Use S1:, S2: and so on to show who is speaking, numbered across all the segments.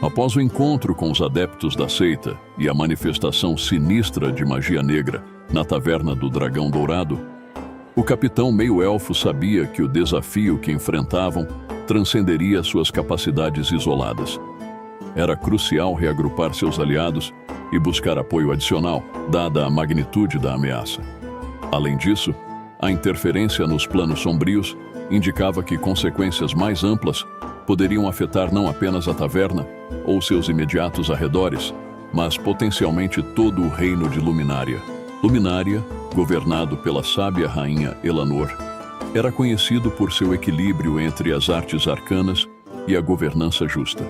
S1: Após o encontro com os adeptos da seita e a manifestação sinistra de magia negra na taverna do Dragão Dourado, o capitão meio-elfo sabia que o desafio que enfrentavam transcenderia suas capacidades isoladas. Era crucial reagrupar seus aliados e buscar apoio adicional, dada a magnitude da ameaça. Além disso, a interferência nos planos sombrios indicava que consequências mais amplas poderiam afetar não apenas a taverna ou seus imediatos arredores, mas potencialmente todo o reino de Luminária. Luminária, governado pela sábia rainha Elanor, era conhecido por seu equilíbrio entre as artes arcanas e a governança justa.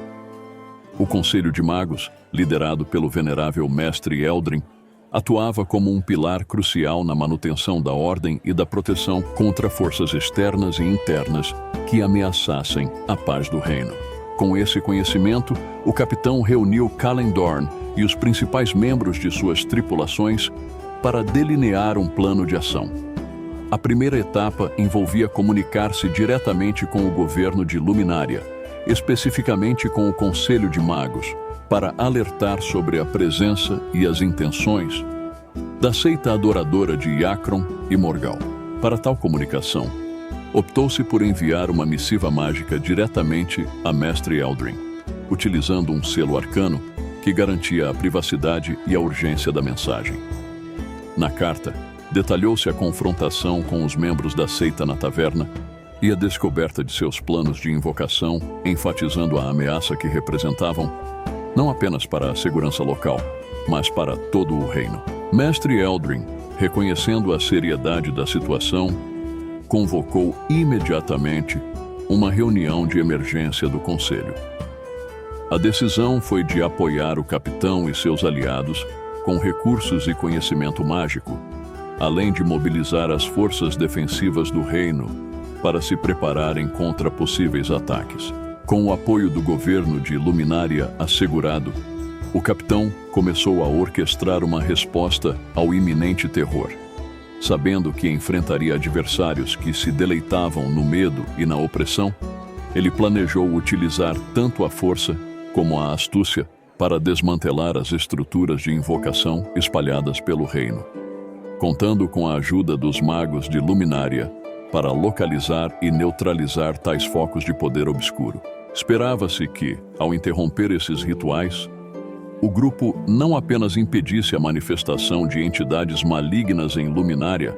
S1: O Conselho de Magos, liderado pelo venerável mestre Eldrin, atuava como um pilar crucial na manutenção da ordem e da proteção contra forças externas e internas que ameaçassem a paz do reino. Com esse conhecimento, o capitão reuniu Calendorn e os principais membros de suas tripulações para delinear um plano de ação. A primeira etapa envolvia comunicar-se diretamente com o governo de Luminária, especificamente com o Conselho de Magos, para alertar sobre a presença e as intenções da seita adoradora de Iacron e Morgal. Para tal comunicação, optou-se por enviar uma missiva mágica diretamente a Mestre Eldrin, utilizando um selo arcano que garantia a privacidade e a urgência da mensagem. Na carta, detalhou-se a confrontação com os membros da seita na taverna e a descoberta de seus planos de invocação, enfatizando a ameaça que representavam não apenas para a segurança local, mas para todo o reino. Mestre Eldrin, reconhecendo a seriedade da situação, convocou imediatamente uma reunião de emergência do Conselho. A decisão foi de apoiar o capitão e seus aliados com recursos e conhecimento mágico, além de mobilizar as forças defensivas do reino para se prepararem contra possíveis ataques. Com o apoio do governo de Luminária assegurado, o capitão começou a orquestrar uma resposta ao iminente terror. Sabendo que enfrentaria adversários que se deleitavam no medo e na opressão, ele planejou utilizar tanto a força como a astúcia para desmantelar as estruturas de invocação espalhadas pelo reino. Contando com a ajuda dos magos de Luminária para localizar e neutralizar tais focos de poder obscuro. Esperava-se que, ao interromper esses rituais, o grupo não apenas impedisse a manifestação de entidades malignas em Luminária,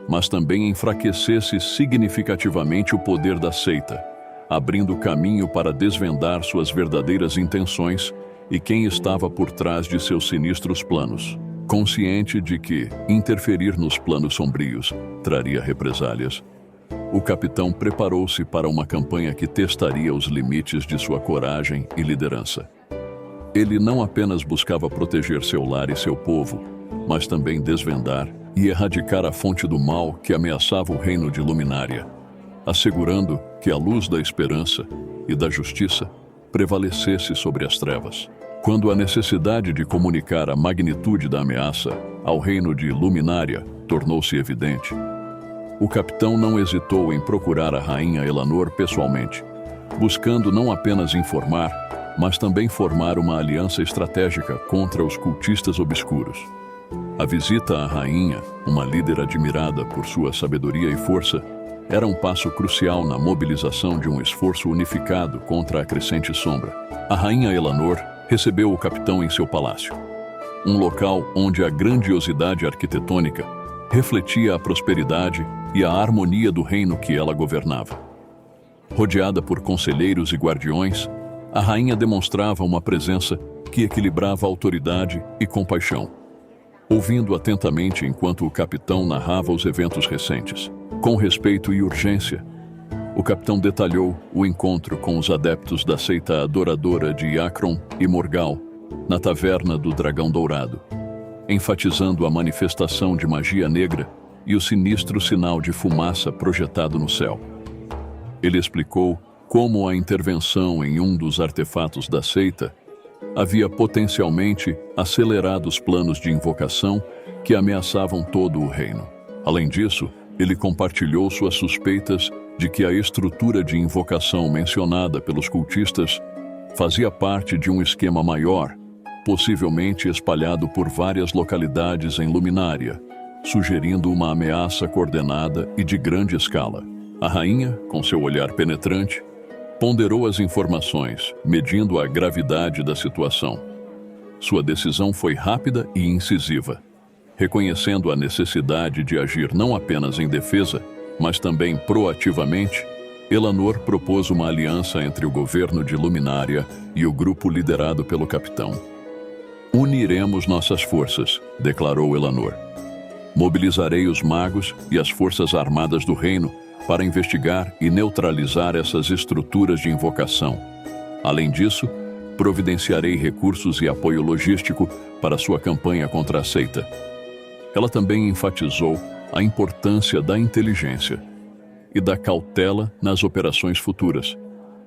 S1: mas também enfraquecesse significativamente o poder da seita, abrindo caminho para desvendar suas verdadeiras intenções e quem estava por trás de seus sinistros planos. Consciente de que interferir nos planos sombrios traria represálias, o capitão preparou-se para uma campanha que testaria os limites de sua coragem e liderança. Ele não apenas buscava proteger seu lar e seu povo, mas também desvendar e erradicar a fonte do mal que ameaçava o reino de Luminária, assegurando que a luz da esperança e da justiça prevalecesse sobre as trevas. Quando a necessidade de comunicar a magnitude da ameaça ao reino de Luminária tornou-se evidente, o capitão não hesitou em procurar a rainha Elanor pessoalmente, buscando não apenas informar, mas também formar uma aliança estratégica contra os cultistas obscuros. A visita à rainha, uma líder admirada por sua sabedoria e força, era um passo crucial na mobilização de um esforço unificado contra a crescente sombra. A rainha Elanor recebeu o capitão em seu palácio, um local onde a grandiosidade arquitetônica refletia a prosperidade e a harmonia do reino que ela governava. Rodeada por conselheiros e guardiões, a rainha demonstrava uma presença que equilibrava autoridade e compaixão, ouvindo atentamente enquanto o capitão narrava os eventos recentes. Com respeito e urgência, o capitão detalhou o encontro com os adeptos da seita adoradora de Iacron e Morgal na taverna do Dragão Dourado, enfatizando a manifestação de magia negra e o sinistro sinal de fumaça projetado no céu. Ele explicou como a intervenção em um dos artefatos da seita havia potencialmente acelerado os planos de invocação que ameaçavam todo o reino. Além disso, ele compartilhou suas suspeitas de que a estrutura de invocação mencionada pelos cultistas Fazia parte de um esquema maior, possivelmente espalhado por várias localidades em Luminária, sugerindo uma ameaça coordenada e de grande escala. A rainha, com seu olhar penetrante, ponderou as informações, medindo a gravidade da situação. Sua decisão foi rápida e incisiva, reconhecendo a necessidade de agir não apenas em defesa, mas também proativamente. Elanor propôs uma aliança entre o governo de Luminária e o grupo liderado pelo capitão. Uniremos nossas forças, declarou Elanor. Mobilizarei os magos e as forças armadas do reino para investigar e neutralizar essas estruturas de invocação. Além disso, providenciarei recursos e apoio logístico para sua campanha contra a seita. Ela também enfatizou a importância da inteligência e da cautela nas operações futuras,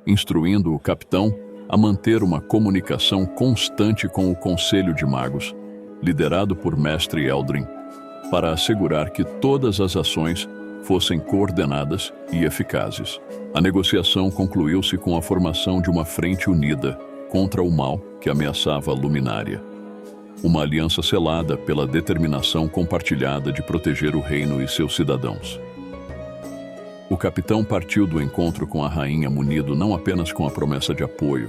S1: instruindo o capitão a manter uma comunicação constante com o Conselho de Magos, liderado por Mestre Eldrin, para assegurar que todas as ações fossem coordenadas e eficazes. A negociação concluiu-se com a formação de uma frente unida contra o mal que ameaçava a Luminária. Uma aliança selada pela determinação compartilhada de proteger o reino e seus cidadãos. O capitão partiu do encontro com a rainha munido não apenas com a promessa de apoio,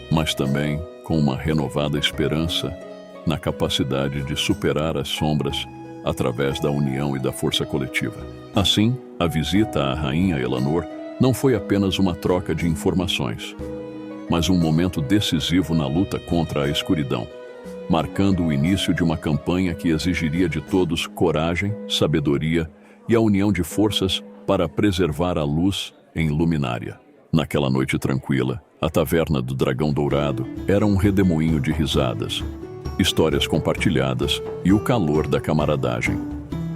S1: mas também com uma renovada esperança na capacidade de superar as sombras através da união e da força coletiva. Assim, a visita à rainha Elanor não foi apenas uma troca de informações, mas um momento decisivo na luta contra a escuridão, marcando o início de uma campanha que exigiria de todos coragem, sabedoria e a união de forças para preservar a luz em Luminária. Naquela noite tranquila, a taverna do Dragão Dourado era um redemoinho de risadas, histórias compartilhadas e o calor da camaradagem.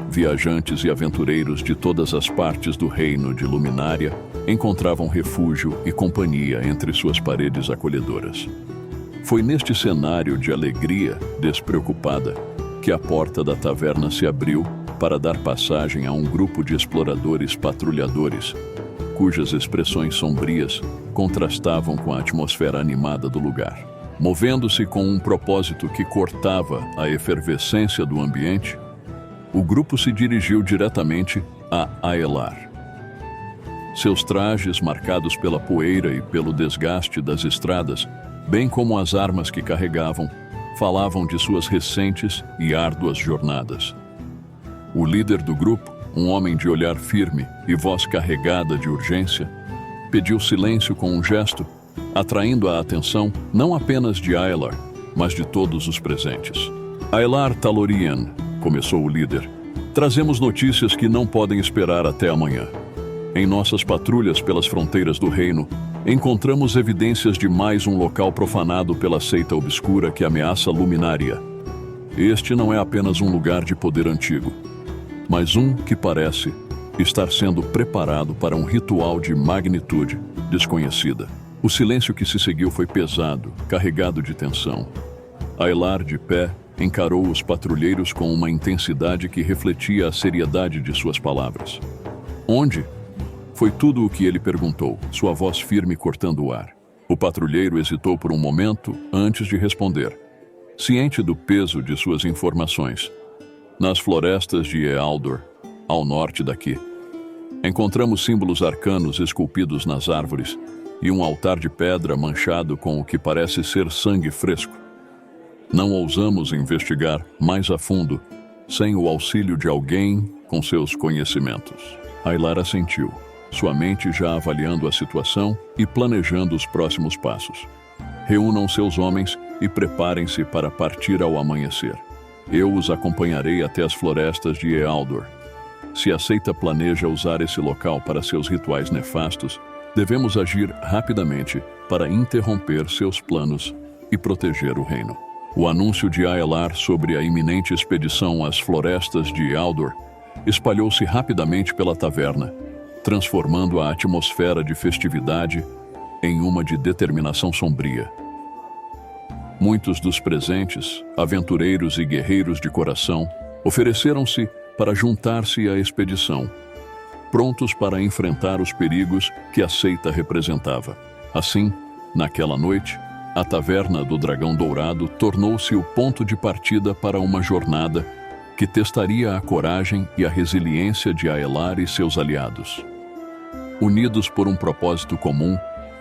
S1: Viajantes e aventureiros de todas as partes do reino de Luminária encontravam refúgio e companhia entre suas paredes acolhedoras. Foi neste cenário de alegria despreocupada que a porta da taverna se abriu para dar passagem a um grupo de exploradores patrulhadores, cujas expressões sombrias contrastavam com a atmosfera animada do lugar. Movendo-se com um propósito que cortava a efervescência do ambiente, o grupo se dirigiu diretamente a Aelar. Seus trajes, marcados pela poeira e pelo desgaste das estradas, bem como as armas que carregavam, falavam de suas recentes e árduas jornadas. O líder do grupo, um homem de olhar firme e voz carregada de urgência, pediu silêncio com um gesto, atraindo a atenção não apenas de Aelar, mas de todos os presentes. Aelar Talorien, começou o líder, trazemos notícias que não podem esperar até amanhã. Em nossas patrulhas pelas fronteiras do reino, encontramos evidências de mais um local profanado pela seita obscura que ameaça Luminária. Este não é apenas um lugar de poder antigo, mas um que parece estar sendo preparado para um ritual de magnitude desconhecida. O silêncio que se seguiu foi pesado, carregado de tensão. Aelar, de pé, encarou os patrulheiros com uma intensidade que refletia a seriedade de suas palavras. Onde? Foi tudo o que ele perguntou, sua voz firme cortando o ar. O patrulheiro hesitou por um momento antes de responder, ciente do peso de suas informações. Nas florestas de Ealdor, ao norte daqui, encontramos símbolos arcanos esculpidos nas árvores e um altar de pedra manchado com o que parece ser sangue fresco. Não ousamos investigar mais a fundo, sem o auxílio de alguém com seus conhecimentos. Aelar assentiu, sua mente já avaliando a situação e planejando os próximos passos. Reúnam seus homens e preparem-se para partir ao amanhecer. Eu os acompanharei até as florestas de Ealdor. Se a seita planeja usar esse local para seus rituais nefastos, devemos agir rapidamente para interromper seus planos e proteger o reino. O anúncio de Aelar sobre a iminente expedição às florestas de Ealdor espalhou-se rapidamente pela taverna, transformando a atmosfera de festividade em uma de determinação sombria. Muitos dos presentes, aventureiros e guerreiros de coração, ofereceram-se para juntar-se à expedição, prontos para enfrentar os perigos que a seita representava. Assim, Naquela noite, a Taverna do Dragão Dourado tornou-se o ponto de partida para uma jornada que testaria a coragem e a resiliência de Aelar e seus aliados. Unidos por um propósito comum,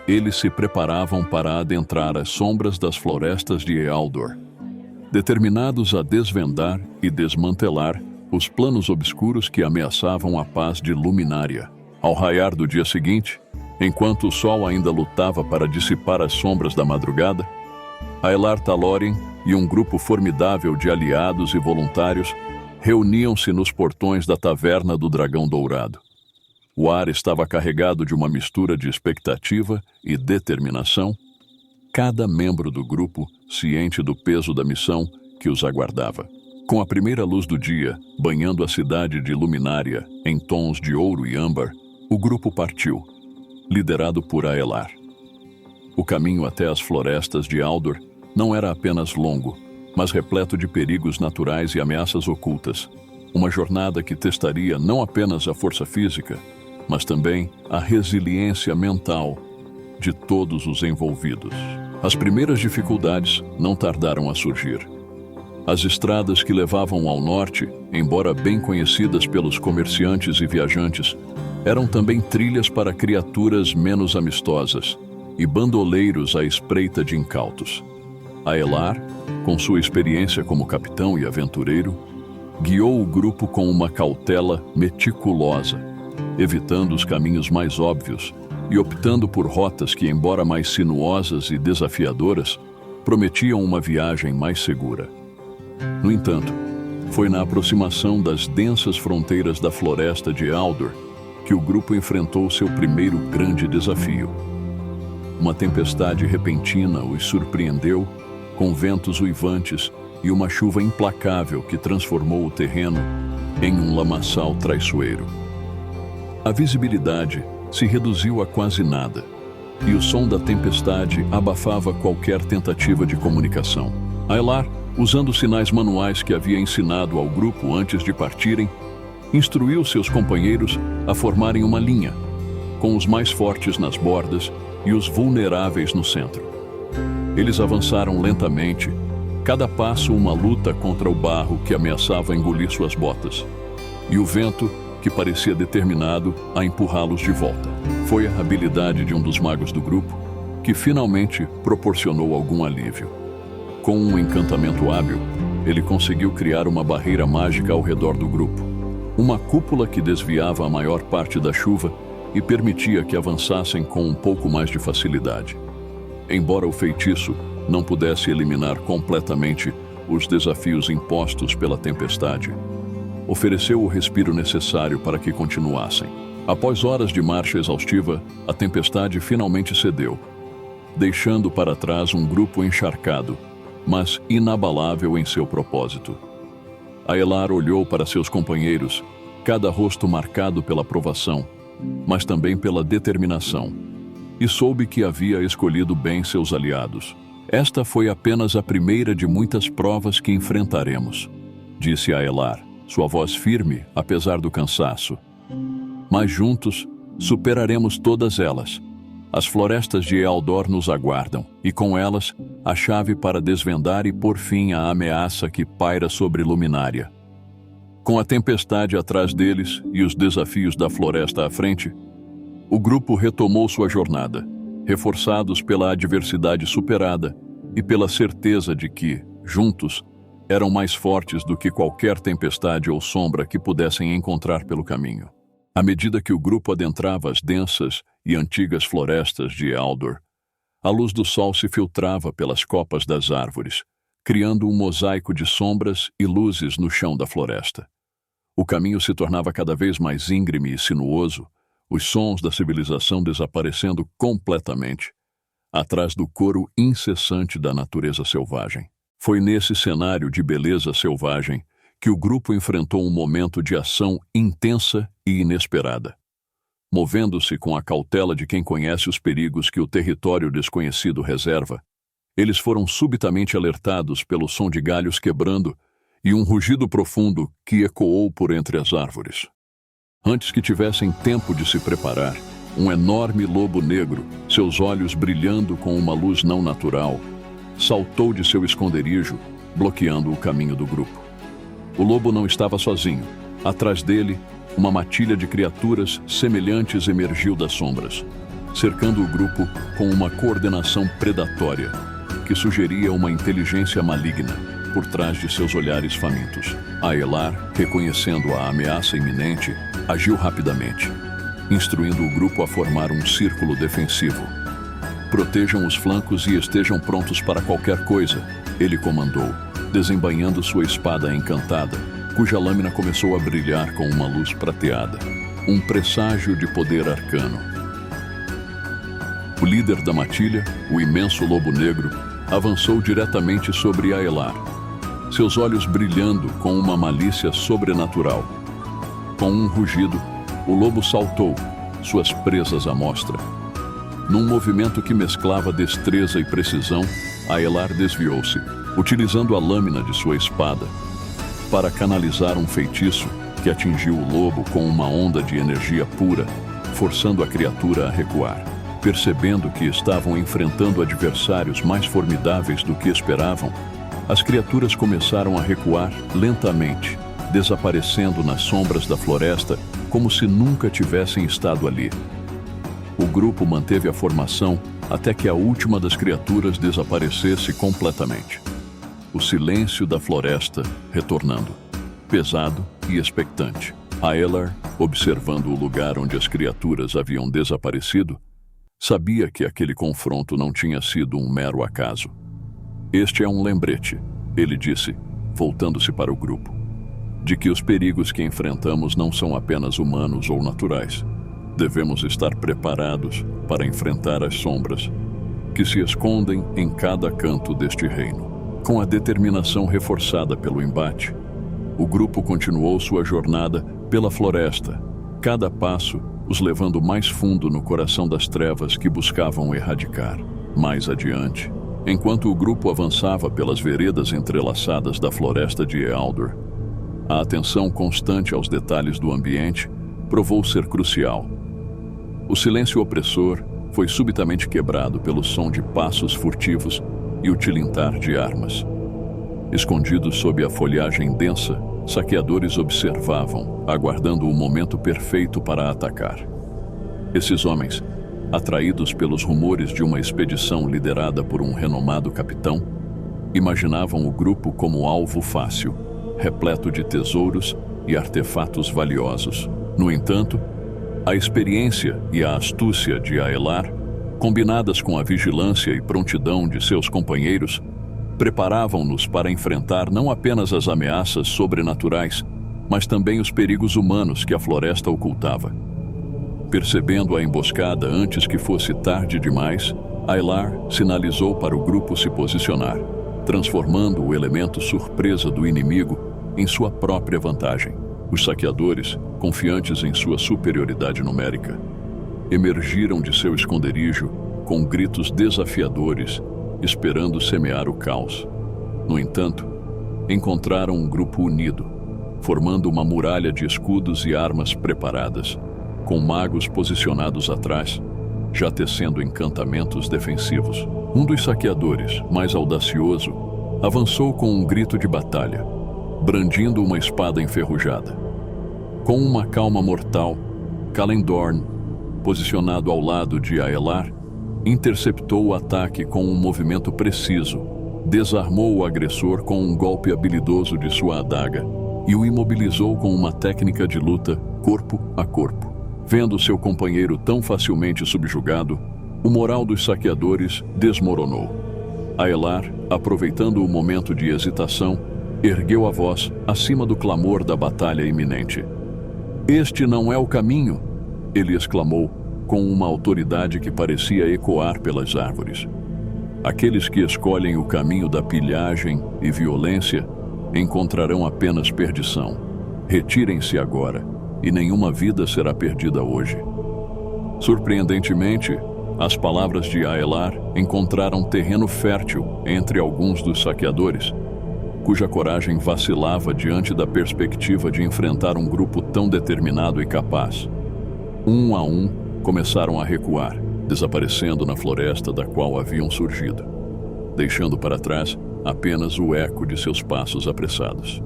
S1: eles se preparavam para adentrar as sombras das florestas de Ealdor, determinados a desvendar e desmantelar os planos obscuros que ameaçavam a paz de Luminária. Ao raiar do dia seguinte, enquanto o sol ainda lutava para dissipar as sombras da madrugada, Aelar Talórien e um grupo formidável de aliados e voluntários reuniam-se nos portões da Taverna do Dragão Dourado. O ar estava carregado de uma mistura de expectativa e determinação, cada membro do grupo ciente do peso da missão que os aguardava. Com a primeira luz do dia, banhando a cidade de Luminária em tons de ouro e âmbar, o grupo partiu, liderado por Aelar. O caminho até as florestas de Aldor não era apenas longo, mas repleto de perigos naturais e ameaças ocultas. Uma jornada que testaria não apenas a força física, mas também a resiliência mental de todos os envolvidos. As primeiras dificuldades não tardaram a surgir. As estradas que levavam ao norte, embora bem conhecidas pelos comerciantes e viajantes, eram também trilhas para criaturas menos amistosas e bandoleiros à espreita de incautos. Aelar, com sua experiência como capitão e aventureiro, guiou o grupo com uma cautela meticulosa, evitando os caminhos mais óbvios e optando por rotas que, embora mais sinuosas e desafiadoras, prometiam uma viagem mais segura. No entanto, foi na aproximação das densas fronteiras da floresta de Aldor que o grupo enfrentou seu primeiro grande desafio. Uma tempestade repentina os surpreendeu, com ventos uivantes e uma chuva implacável que transformou o terreno em um lamaçal traiçoeiro. A visibilidade se reduziu a quase nada, e o som da tempestade abafava qualquer tentativa de comunicação. Aelar, usando os sinais manuais que havia ensinado ao grupo antes de partirem, instruiu seus companheiros a formarem uma linha, com os mais fortes nas bordas e os vulneráveis no centro. Eles avançaram lentamente, cada passo uma luta contra o barro que ameaçava engolir suas botas, e o vento que parecia determinado a empurrá-los de volta. Foi a habilidade de um dos magos do grupo que finalmente proporcionou algum alívio. Com um encantamento hábil, ele conseguiu criar uma barreira mágica ao redor do grupo, uma cúpula que desviava a maior parte da chuva e permitia que avançassem com um pouco mais de facilidade. Embora o feitiço não pudesse eliminar completamente os desafios impostos pela tempestade, ofereceu o respiro necessário para que continuassem. Após horas de marcha exaustiva, a tempestade finalmente cedeu, deixando para trás um grupo encharcado, mas inabalável em seu propósito. Aelar olhou para seus companheiros, cada rosto marcado pela provação, mas também pela determinação, e soube que havia escolhido bem seus aliados. Esta foi apenas a primeira de muitas provas que enfrentaremos, disse Aelar, sua voz firme, apesar do cansaço. Mas juntos, superaremos todas elas. As florestas de Ealdor nos aguardam, e com elas, a chave para desvendar e pôr fim à ameaça que paira sobre Luminária. Com a tempestade atrás deles e os desafios da floresta à frente, o grupo retomou sua jornada, reforçados pela adversidade superada e pela certeza de que, juntos, eram mais fortes do que qualquer tempestade ou sombra que pudessem encontrar pelo caminho. À medida que o grupo adentrava as densas e antigas florestas de Ealdor, a luz do sol se filtrava pelas copas das árvores, criando um mosaico de sombras e luzes no chão da floresta. O caminho se tornava cada vez mais íngreme e sinuoso, os sons da civilização desaparecendo completamente, atrás do coro incessante da natureza selvagem. Foi nesse cenário de beleza selvagem que o grupo enfrentou um momento de ação intensa e inesperada. Movendo-se com a cautela de quem conhece os perigos que o território desconhecido reserva, eles foram subitamente alertados pelo som de galhos quebrando e um rugido profundo que ecoou por entre as árvores. Antes que tivessem tempo de se preparar, um enorme lobo negro, seus olhos brilhando com uma luz não natural, saltou de seu esconderijo, bloqueando o caminho do grupo. O lobo não estava sozinho. Atrás dele, uma matilha de criaturas semelhantes emergiu das sombras, cercando o grupo com uma coordenação predatória, que sugeria uma inteligência maligna por trás de seus olhares famintos. Aelar, reconhecendo a ameaça iminente, agiu rapidamente, instruindo o grupo a formar um círculo defensivo. Protejam os flancos e estejam prontos para qualquer coisa, ele comandou, desembainhando sua espada encantada, cuja lâmina começou a brilhar com uma luz prateada, um presságio de poder arcano. O líder da matilha, o imenso lobo negro, avançou diretamente sobre Aelar, seus olhos brilhando com uma malícia sobrenatural. Com um rugido, o lobo saltou, suas presas à mostra. Num movimento que mesclava destreza e precisão, Aelar desviou-se, utilizando a lâmina de sua espada para canalizar um feitiço que atingiu o lobo com uma onda de energia pura, forçando a criatura a recuar. Percebendo que estavam enfrentando adversários mais formidáveis do que esperavam, as criaturas começaram a recuar lentamente, desaparecendo nas sombras da floresta como se nunca tivessem estado ali. O grupo manteve a formação até que a última das criaturas desaparecesse completamente. O silêncio da floresta retornando, pesado e expectante. Aelar, observando o lugar onde as criaturas haviam desaparecido, sabia que aquele confronto não tinha sido um mero acaso. Este é um lembrete, ele disse, voltando-se para o grupo, de que os perigos que enfrentamos não são apenas humanos ou naturais. Devemos estar preparados para enfrentar as sombras que se escondem em cada canto deste reino. Com a determinação reforçada pelo embate, o grupo continuou sua jornada pela floresta, cada passo os levando mais fundo no coração das trevas que buscavam erradicar. Mais adiante, enquanto o grupo avançava pelas veredas entrelaçadas da floresta de Ealdor, a atenção constante aos detalhes do ambiente provou ser crucial. O silêncio opressor foi subitamente quebrado pelo som de passos furtivos e o tilintar de armas. Escondidos sob a folhagem densa, saqueadores observavam, aguardando o momento perfeito para atacar. Esses homens, atraídos pelos rumores de uma expedição liderada por um renomado capitão, imaginavam o grupo como alvo fácil, repleto de tesouros e artefatos valiosos. No entanto, a experiência e a astúcia de Aelar, combinadas com a vigilância e prontidão de seus companheiros, preparavam-nos para enfrentar não apenas as ameaças sobrenaturais, mas também os perigos humanos que a floresta ocultava. Percebendo a emboscada antes que fosse tarde demais, Aelar sinalizou para o grupo se posicionar, transformando o elemento surpresa do inimigo em sua própria vantagem. Os saqueadores, confiantes em sua superioridade numérica, emergiram de seu esconderijo com gritos desafiadores, esperando semear o caos. No entanto, encontraram um grupo unido, formando uma muralha de escudos e armas preparadas, com magos posicionados atrás, já tecendo encantamentos defensivos. Um dos saqueadores, mais audacioso, avançou com um grito de batalha, brandindo uma espada enferrujada. Com uma calma mortal, Calendorn, posicionado ao lado de Aelar, interceptou o ataque com um movimento preciso, desarmou o agressor com um golpe habilidoso de sua adaga e o imobilizou com uma técnica de luta corpo a corpo. Vendo seu companheiro tão facilmente subjugado, o moral dos saqueadores desmoronou. Aelar, aproveitando o momento de hesitação, ergueu a voz acima do clamor da batalha iminente. "Este não é o caminho!" ele exclamou, com uma autoridade que parecia ecoar pelas árvores. "Aqueles que escolhem o caminho da pilhagem e violência encontrarão apenas perdição. Retirem-se agora, e nenhuma vida será perdida hoje." Surpreendentemente, as palavras de Aelar encontraram terreno fértil entre alguns dos saqueadores, cuja coragem vacilava diante da perspectiva de enfrentar um grupo tão determinado e capaz. Um a um, começaram a recuar, desaparecendo na floresta da qual haviam surgido, deixando para trás apenas o eco de seus passos apressados.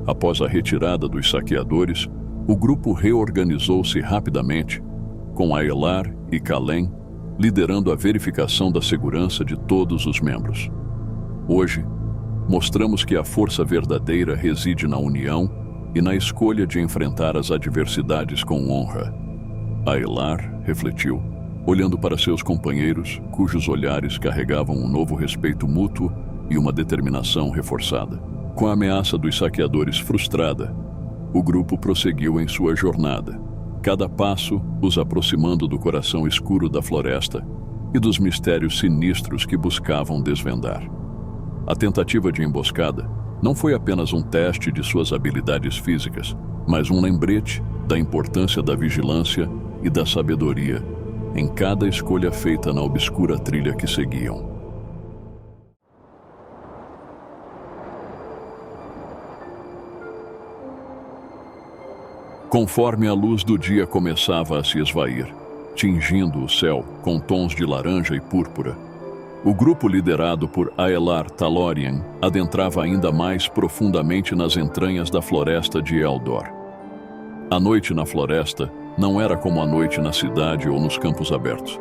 S1: Após a retirada dos saqueadores, o grupo reorganizou-se rapidamente, com Aelar e Kallen liderando a verificação da segurança de todos os membros. Hoje, mostramos que a força verdadeira reside na união e na escolha de enfrentar as adversidades com honra. Aelar refletiu, olhando para seus companheiros, cujos olhares carregavam um novo respeito mútuo e uma determinação reforçada. Com a ameaça dos saqueadores frustrada, o grupo prosseguiu em sua jornada, cada passo os aproximando do coração escuro da floresta e dos mistérios sinistros que buscavam desvendar. A tentativa de emboscada não foi apenas um teste de suas habilidades físicas, mas um lembrete da importância da vigilância e da sabedoria em cada escolha feita na obscura trilha que seguiam. Conforme a luz do dia começava a se esvair, tingindo o céu com tons de laranja e púrpura, o grupo liderado por Aelar Talorian adentrava ainda mais profundamente nas entranhas da floresta de Eldor. A noite na floresta não era como a noite na cidade ou nos campos abertos.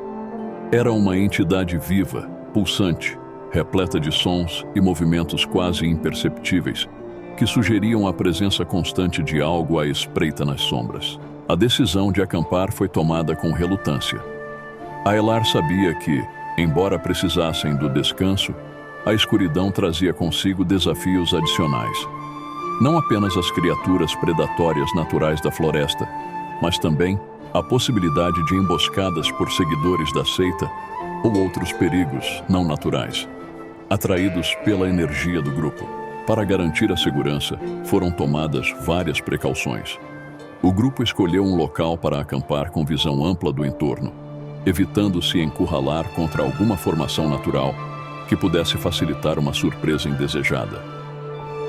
S1: Era uma entidade viva, pulsante, repleta de sons e movimentos quase imperceptíveis, que sugeriam a presença constante de algo à espreita nas sombras. A decisão de acampar foi tomada com relutância. Aelar sabia que, embora precisassem do descanso, a escuridão trazia consigo desafios adicionais. Não apenas as criaturas predatórias naturais da floresta, mas também a possibilidade de emboscadas por seguidores da seita ou outros perigos não naturais, atraídos pela energia do grupo. Para garantir a segurança, foram tomadas várias precauções. O grupo escolheu um local para acampar com visão ampla do entorno, evitando se encurralar contra alguma formação natural que pudesse facilitar uma surpresa indesejada.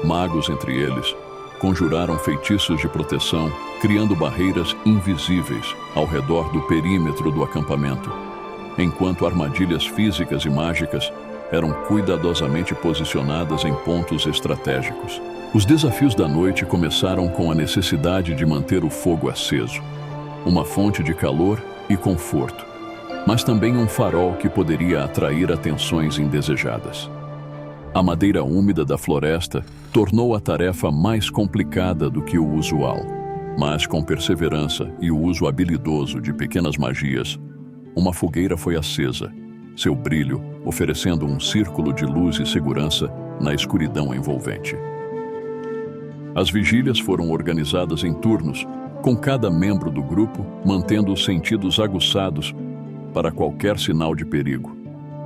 S1: Magos entre eles conjuraram feitiços de proteção, criando barreiras invisíveis ao redor do perímetro do acampamento, enquanto armadilhas físicas e mágicas eram cuidadosamente posicionadas em pontos estratégicos. Os desafios da noite começaram com a necessidade de manter o fogo aceso, uma fonte de calor e conforto, mas também um farol que poderia atrair atenções indesejadas. A madeira úmida da floresta tornou a tarefa mais complicada do que o usual, mas com perseverança e o uso habilidoso de pequenas magias, uma fogueira foi acesa, seu brilho oferecendo um círculo de luz e segurança na escuridão envolvente. As vigílias foram organizadas em turnos, com cada membro do grupo mantendo os sentidos aguçados para qualquer sinal de perigo.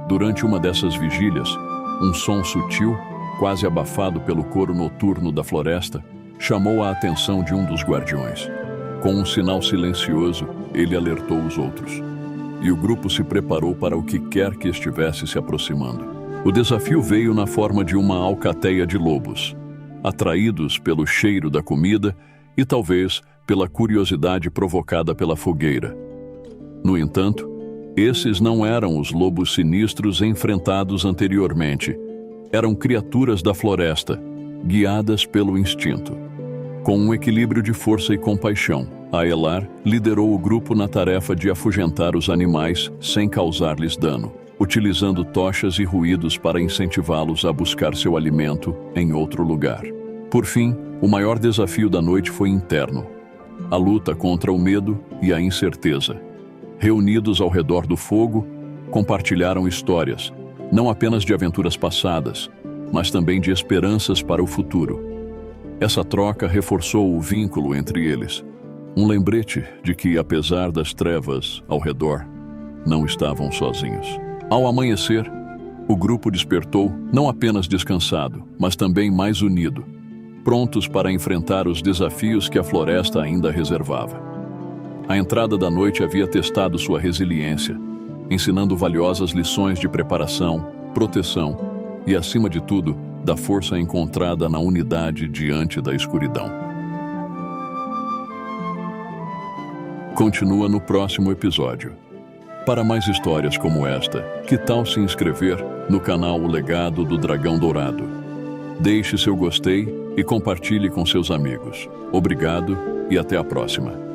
S1: Durante uma dessas vigílias, um som sutil, quase abafado pelo coro noturno da floresta, chamou a atenção de um dos guardiões. Com um sinal silencioso, ele alertou os outros. E o grupo se preparou para o que quer que estivesse se aproximando. O desafio veio na forma de uma alcateia de lobos, atraídos pelo cheiro da comida e talvez pela curiosidade provocada pela fogueira. No entanto, esses não eram os lobos sinistros enfrentados anteriormente. Eram criaturas da floresta, guiadas pelo instinto. Com um equilíbrio de força e compaixão, Aelar liderou o grupo na tarefa de afugentar os animais sem causar-lhes dano, utilizando tochas e ruídos para incentivá-los a buscar seu alimento em outro lugar. Por fim, o maior desafio da noite foi interno: a luta contra o medo e a incerteza. Reunidos ao redor do fogo, compartilharam histórias, não apenas de aventuras passadas, mas também de esperanças para o futuro. Essa troca reforçou o vínculo entre eles, um lembrete de que, apesar das trevas ao redor, não estavam sozinhos. Ao amanhecer, o grupo despertou não apenas descansado, mas também mais unido, prontos para enfrentar os desafios que a floresta ainda reservava. A entrada da noite havia testado sua resiliência, ensinando valiosas lições de preparação, proteção e, acima de tudo, da força encontrada na unidade diante da escuridão. continua no próximo episódio. Para mais histórias como esta, que tal se inscrever no canal O Legado do Dragão Dourado? Deixe seu gostei e compartilhe com seus amigos. Obrigado e até a próxima.